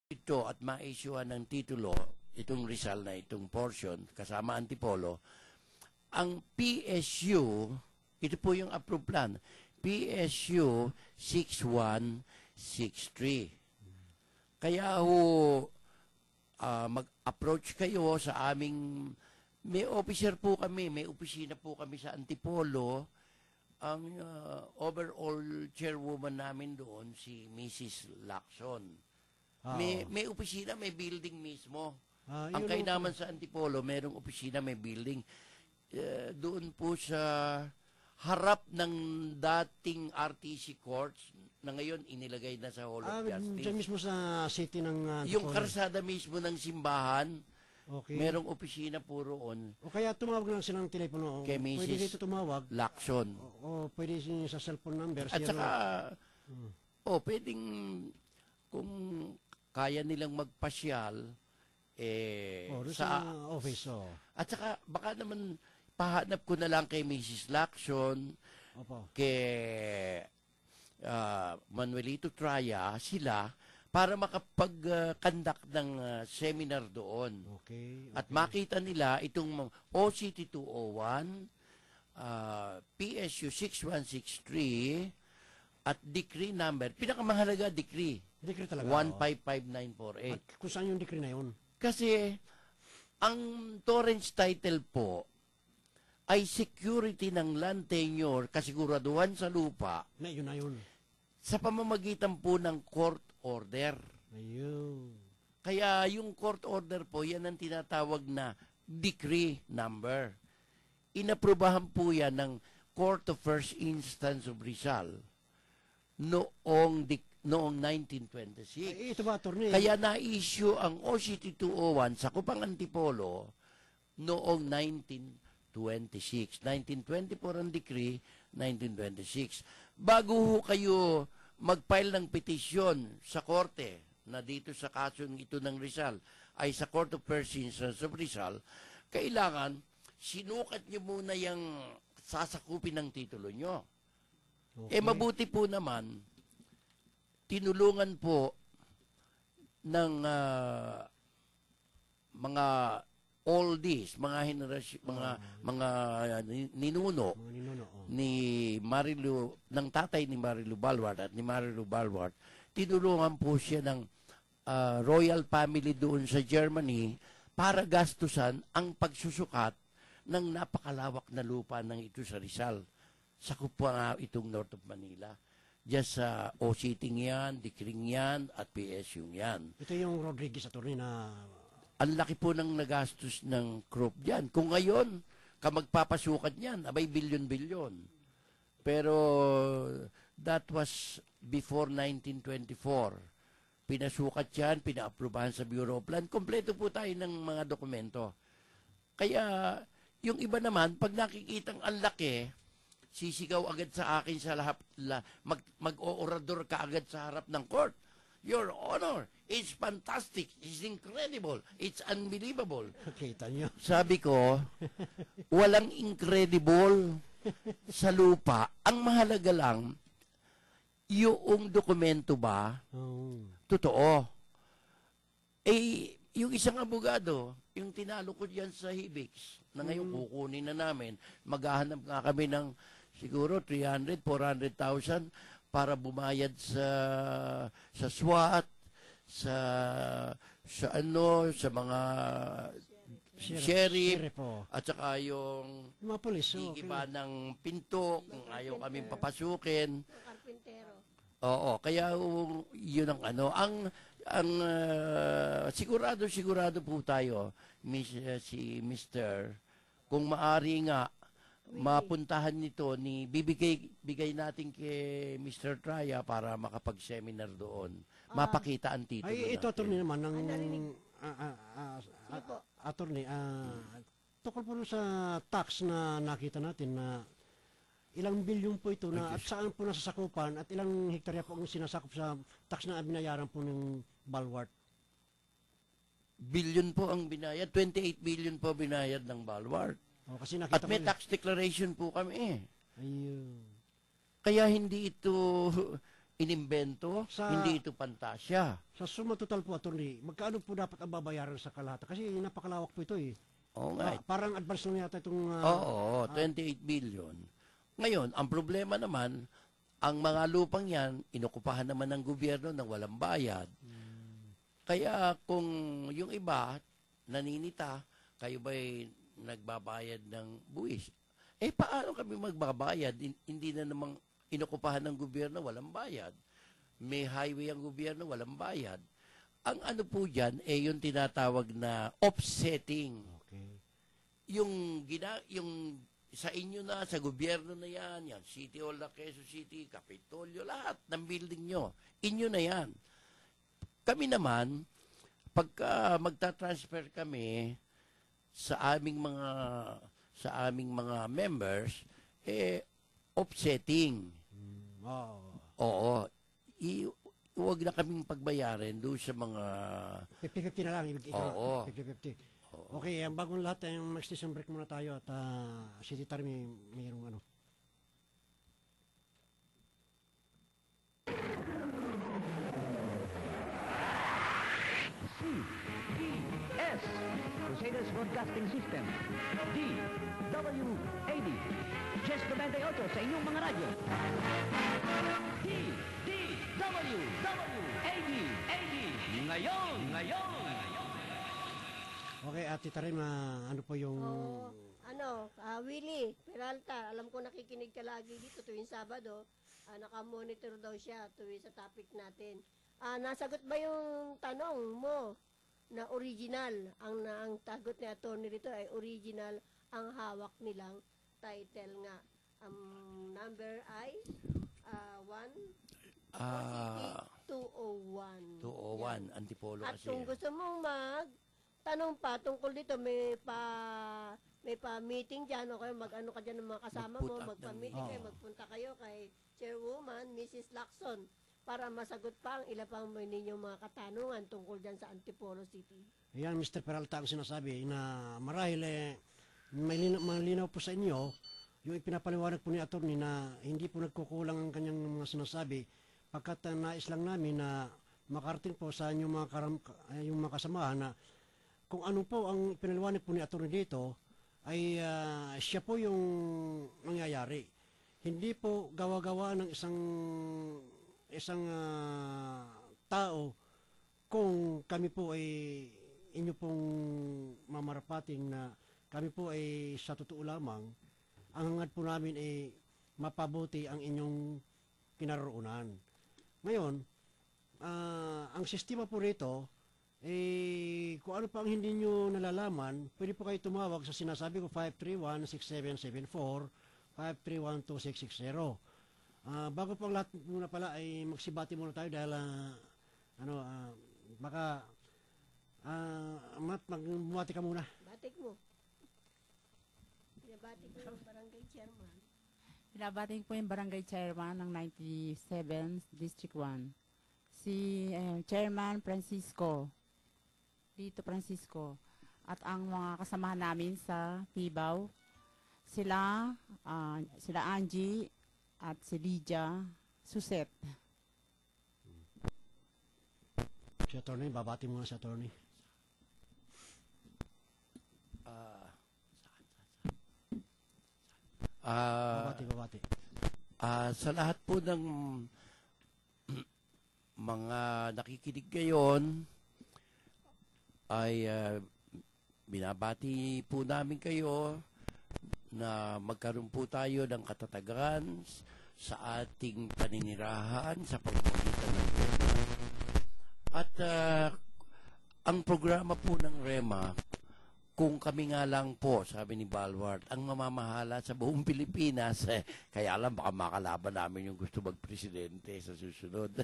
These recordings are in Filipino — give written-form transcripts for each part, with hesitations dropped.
ito at ma-issuean ng titulo, itong Rizal na itong portion, kasama Antipolo, ang PSU, ito po yung approved plan, PSU 6163. Kaya mag-approach kayo sa aming, may officer po kami, may opisina po kami sa Antipolo. Ang overall chairwoman namin doon, si Mrs. Lacson. May opisina, may building mismo. Ang kainaman sa Antipolo, mayroong opisina, may building. Doon po sa harap ng dating RTC courts na ngayon inilagay na sa Hall of Justice. Diyan mismo sa city ng Antipolo. Yung karsada mismo ng simbahan, okay. Merong opisina po roon. O kaya tumawag lang sila ng telepono. Kay Mrs. Pwede dito tumawag. Lacson. O pwede sa cellphone number. At saka, pwedeng kung kaya nilang magpasyal, sa office. At saka, baka naman pahanap ko na lang kay Mrs. Lacson, kay Manuelito Traya, sila, para makapag-conduct ng seminar doon. Okay. At makita nila itong OCT 201, PSU 6163, at decree number, pinakamahalaga decree. Decree talaga. 155948. At kung saan yung decree na yun? Kasi, ang torrents title po ay security ng land tenure, kasiguraduhan sa lupa, Na yun. sa pamamagitan po ng court order. Ayun. Kaya yung court order po, yan ang tinatawag na decree number. Inaprubahan po yan ng Court of First Instance of Rizal noong 1926. Ay, ito ba, attorney? Kaya na-issue ang OCT 201 sa Kupang Antipolo noong 1926. 1924 ang decree, 1926. Bago ho kayo mag-file ng petisyon sa korte na dito sa kasong ito ng Rizal ay sa Court of First Instance of Rizal, kailangan sinukat nyo muna yung sasakupin ng titulo nyo. Okay. Mabuti po naman, tinulungan po ng mga oldies, mga henerasyon, mga ninuno ni Marilu, ng tatay ni Marilu Balwart at ni Marilu Balwart, tinulungan po siya ng royal family doon sa Germany para gastusan ang pagsusukat ng napakalawak na lupa ng ito sa Rizal. Sakop po nga itong North of Manila. Diyan sa OCT yan, Dikring yan, at PSU yan. Ito yung Rodriguez attorney na ang laki po ng nagastos ng crop dyan. Kung ngayon, magpapasukat niyan, abay bilyon-bilyon. Pero that was before 1924. Pinasukat yan, pina-aprobahan sa Bureau of Land. Kompleto po tayo ng mga dokumento. Kaya, yung iba naman, pag nakikitang ang laki, sisigaw agad sa akin sa lahat, mag-o-orador ka agad sa harap ng court. Your Honor, it's fantastic, it's incredible, it's unbelievable. Kita nyo. Sabi ko, walang incredible sa lupa. Ang mahalaga lang, yung dokumento ba, totoo. Yung isang abogado, yung tinalo ko diyan sa HIVIX, na ngayon kukunin na namin, maghahanap nga kami ng siguro 300, 400,000 para bumayad sa SWAT, sa mga sheriff, at saka yung mga polis, iba ng pinto kung ayaw kaming papasukin. Oo, kaya yun ang sigurado po tayo, si Mr. Kung maari nga mapuntahan nito bigay natin kay Mr. Traya para makapag-seminar doon. Mapakita ang titulo. Ay, ito attorney naman ng attorney, tukol po sa tax na nakita natin na ilang bilyon po ito na at saan po nasasakupan at ilang hektarya po ang sinasakop sa tax na binayaran po ng Balwart. Billion po ang binayad. 28 billion po binayad ng Balwart. Kasi at may tax declaration po kami. Ayun. Kaya hindi ito inimbento, Sa- hindi ito pantasya. Sa suma total po, attorney, magkano po dapat ang babayaran sa kalahatan? Kasi napakalawak po ito eh. Oo nga. Parang advance lang yata itong... Oo, 28 billion. Ngayon, ang problema naman, ang mga lupang yan, inukupahan naman ng gobyerno ng walang bayad. Kaya kung yung iba, naninita, kayo ba'y nagbabayad ng buwis? Paano kami magbabayad? Hindi na namang inukupahan ng gobyerno, walang bayad. May highway ang gobyerno, walang bayad. Ang ano po dyan, yung tinatawag na offsetting. Okay. Yung sa inyo na, sa gobyerno na yan, City Hall na Quezon City, Kapitolyo, lahat ng building nyo, inyo na yan. Kami naman, pagka magta-transfer kami sa aming mga members, offsetting. Oo. Huwag na kaming pagbayarin doon sa mga... 50-50 na lang. Oo. 50-50. Okay, ang bagong lahat, mag-station break muna tayo at si Titar mayroong ano. CBS, Crusaders Broadcasting System, DWAD, Chess 98 sa inyong mga radyo. DWAD, ngayon. Okay, at Titar, ano po yung... Willie Peralta, alam ko nakikinig ka lagi dito tuwing Sabado. Nakamonitor daw siya tuwing sa topic natin. Nasagot ba yung tanong mo na original? Ang tagot ni attorney rito ay original ang hawak nilang title nga. Number ay 201. 201, Antipolo At kasi. kung gusto mong tanong pa tungkol dito, may pa meeting diyan o kayo mag-ano ka diyan ng mga kasama mo, Mag-put up magpa-meeting ng- kayo, magpunta kayo kay Chairwoman Mrs. Lacson para masagot pa ang ilan pang ninyong mga katanungan tungkol diyan sa Antipolo City. Ayan, Mr. Peralta, ang sinasabi na marahil malinaw po sa inyo yung ipinapaliwanag po ni attorney na hindi po nagkukulang ang kanyang mga sinasabi pagkat nais lang namin na makarating po sa inyong yung mga kasamahan na kung ano po ang ipinaliwanag po ni attorney dito ay siya po yung nangyayari. Hindi po gawa-gawa ng isang tao kung kami po ay inyo pong mamarapating na kami po ay sa totoo lamang ang hangad po namin ay mapabuti ang inyong kinaroonan. Ngayon, ang sistema po rito kung ano pa ang hindi nyo nalalaman, pwede po kayo tumawag sa sinasabi ko 531-6774, 531-2660. Bago po ang lahat muna pala ay magsibati muna tayo dahil baka magbumati ka muna. Batik mo. Batik mo yung barangay chairman. Binabating po yung barangay chairman ng 97 District 1. Si Chairman Francisco. Dito Francisco. At ang mga kasamahan namin sa Tibaw, sila Angie at si Lydia Suset. Si attorney, babati muna si attorney. Babati. Sa lahat po ng mga nakikinig ngayon ay binabati po namin kayo na magkaroon po tayo ng katatagan sa ating paninirahan sa pamamagitan ng REMA. At ang programa po ng REMA, kung kami nga lang po, sabi ni Balward, ang mamamahala sa buong Pilipinas, kaya alam, baka makalaban namin yung gusto magpresidente sa susunod.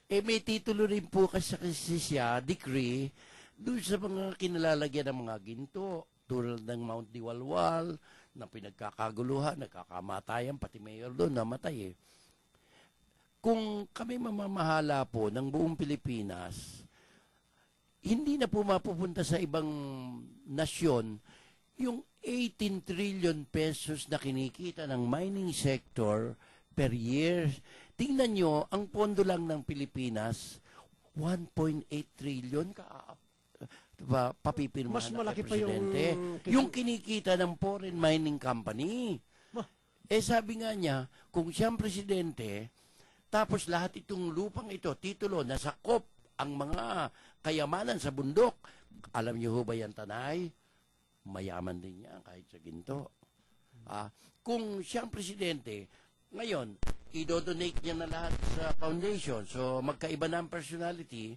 May titulo rin po kasi siya, decree, doon sa mga kinalalagyan ng mga ginto, tulad ng Mount Diwalwal, na pinagkakaguluhan, nagkakamatayan, pati mayor doon, namatay Kung kami mamamahala po ng buong Pilipinas, hindi na po mapupunta sa ibang nasyon yung 18 trillion pesos na kinikita ng mining sector per year. Tingnan nyo, ang pondo lang ng Pilipinas, 1.8 trillion diba, papipirmahan Mas ng malaki pa presidente. Yung kinikita ng foreign mining company. Bah. Sabi nga niya, kung siyang presidente, tapos lahat itong lupang ito, titulo, nasakop ang mga kayamanan sa bundok. Alam niyo ho ba yan, Tanay? Mayaman din niya kahit sa ginto. Kung siyang presidente, ngayon, i-donate niya na lahat sa foundation. So, magkaiba na ang personality.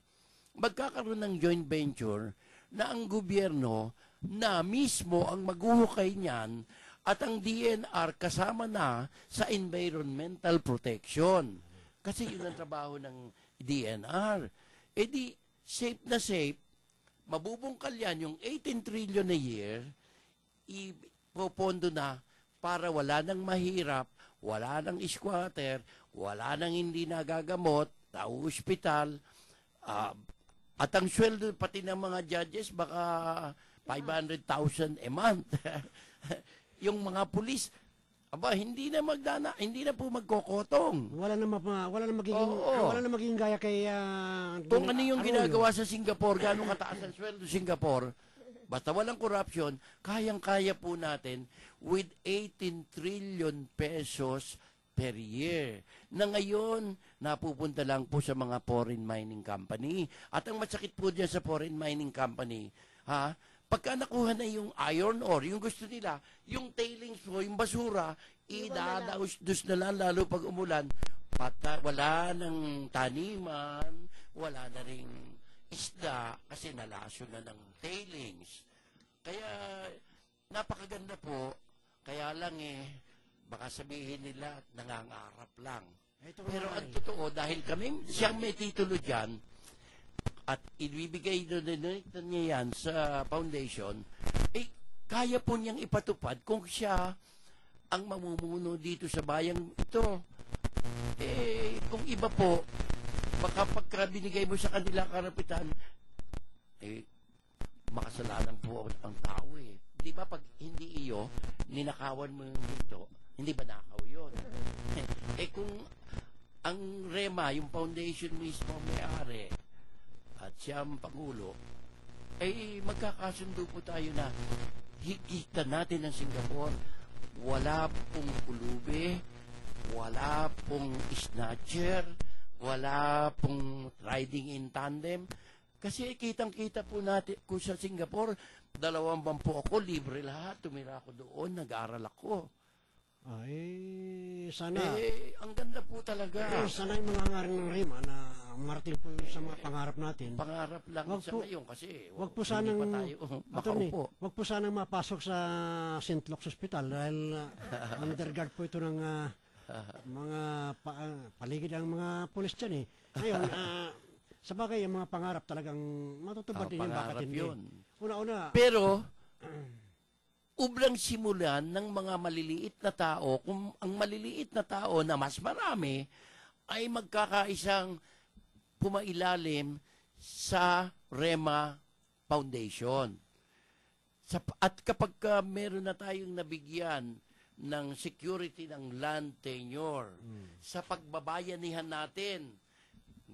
Magkakaroon ng joint venture na ang gobyerno na mismo ang maghuhukay niyan at ang DNR kasama na sa environmental protection. Kasi yun ang trabaho ng DNR. Di, safe na safe, mabubungkal yan yung 18 trillion a year, ipopondo na para wala nang mahirap, wala nang squatter, wala nang hindi nagagamot, na ospital, at ang sweldo pati ng mga judges baka 500,000 a month. Yung mga pulis, hindi na po magkokotong. Wala na magiging gaya kay Kung ano yung ginagawa sa Singapore, gano'ng kataas ang sweldo Singapore, basta walang corruption, kayang-kaya po natin with 18 trillion pesos per year. Na ngayon, napupunta lang po sa mga foreign mining company. At ang masakit po dyan sa foreign mining company, pagka nakuha na yung iron ore, yung gusto nila, yung tailings po, yung basura, idadaos-dos na lang, lalo pag umulan, wala nang taniman, wala na ring isda, kasi nalaso na ng tailings. Kaya, napakaganda po, kaya lang baka sabihin nila, nangangarap lang. Pero ang totoo, dahil siyang may titulo dyan, at ibibigay niya yan sa foundation, kaya po niyang ipatupad kung siya ang mamumuno dito sa bayang ito. Kung iba po, baka pagka binigay mo sa kanila karapitan, makasalanan po ang tao Di ba pag hindi iyo, ninakawan mo yung ginto, hindi ba nakaw yun? Kung ang REMA, yung foundation mismo may-ari, at siya ang Pangulo, magkakasundo po tayo na higita natin ang Singapore. Wala pong ulubi, wala pong snatcher, wala pong riding in tandem. Kasi kitang-kita po natin kung sa Singapore, 2 buwan po ako, libre lahat, tumira ako doon, nag-aaral ako. Sana. Ang ganda po talaga. Sana yung mga hangarin ng REMA na marating po sa mga pangarap natin. Pangarap lang sa ngayon kasi wag po sanang, hindi pa tayo makaupo. Wag po sanang mapasok sa St. Luke's Hospital dahil underguard po ito ng mga paligid ng mga pulis dyan Ngayon, sa bagay, yung mga pangarap talagang matutupad din yung bakit hindi. Una-una. Pero, ublang simulan ng mga maliliit na tao, kung ang maliliit na tao na mas marami, ay magkakaisang pumailalim sa REMA Foundation. At kapag meron na tayong nabigyan ng security ng land tenure, sa pagbabayanihan natin,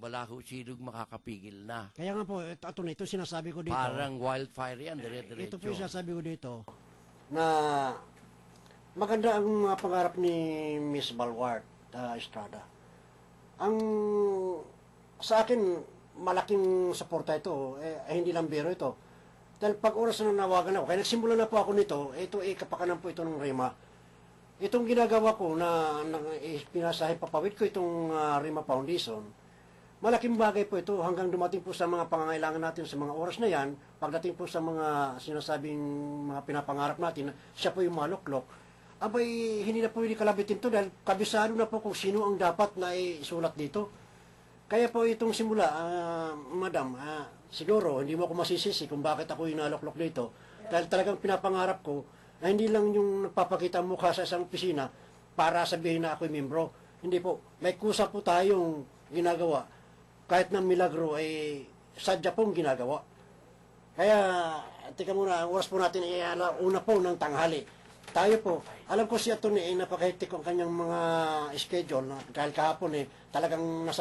wala ho sinong makakapigil na. Kaya nga po, ito sinasabi ko dito. Parang wildfire yan, dire-diretso. Ito po yung sinasabi ko dito, na maganda ang mga pangarap ni Miss Balwart Estrada. Sa akin, malaking suporta ito. Hindi lang biro ito. Dahil pag oras na nawagan ako, kaya nagsimula na po ako nito, ito kapakanan po ito ng REMA. Itong ginagawa ko na pinasahe papawid ko itong REMA Foundation, malaking bagay po ito hanggang dumating po sa mga pangangailangan natin sa mga oras na yan, pagdating po sa mga sinasabing mga pinapangarap natin, siya po yung maluklok, hindi na po hindi kalabitin to dahil kabisado na po kung sino ang dapat na isulat dito. Kaya po itong simula, madam, siguro hindi mo ako masisisi kung bakit ako yung naluklok dito dahil talagang pinapangarap ko na hindi lang yung nagpapakita ang mukha sa isang opisina para sabihin na ako'y membro. Hindi po, may kusa po tayong ginagawa. Kahit na milagro ay sadya pong ginagawa. Kaya, tika muna, ang oras po natin ay una po ng tanghali. Tayo po, alam ko si Atty. Napaka-hectic ang kanyang mga schedule. Dahil kahapon talagang nasa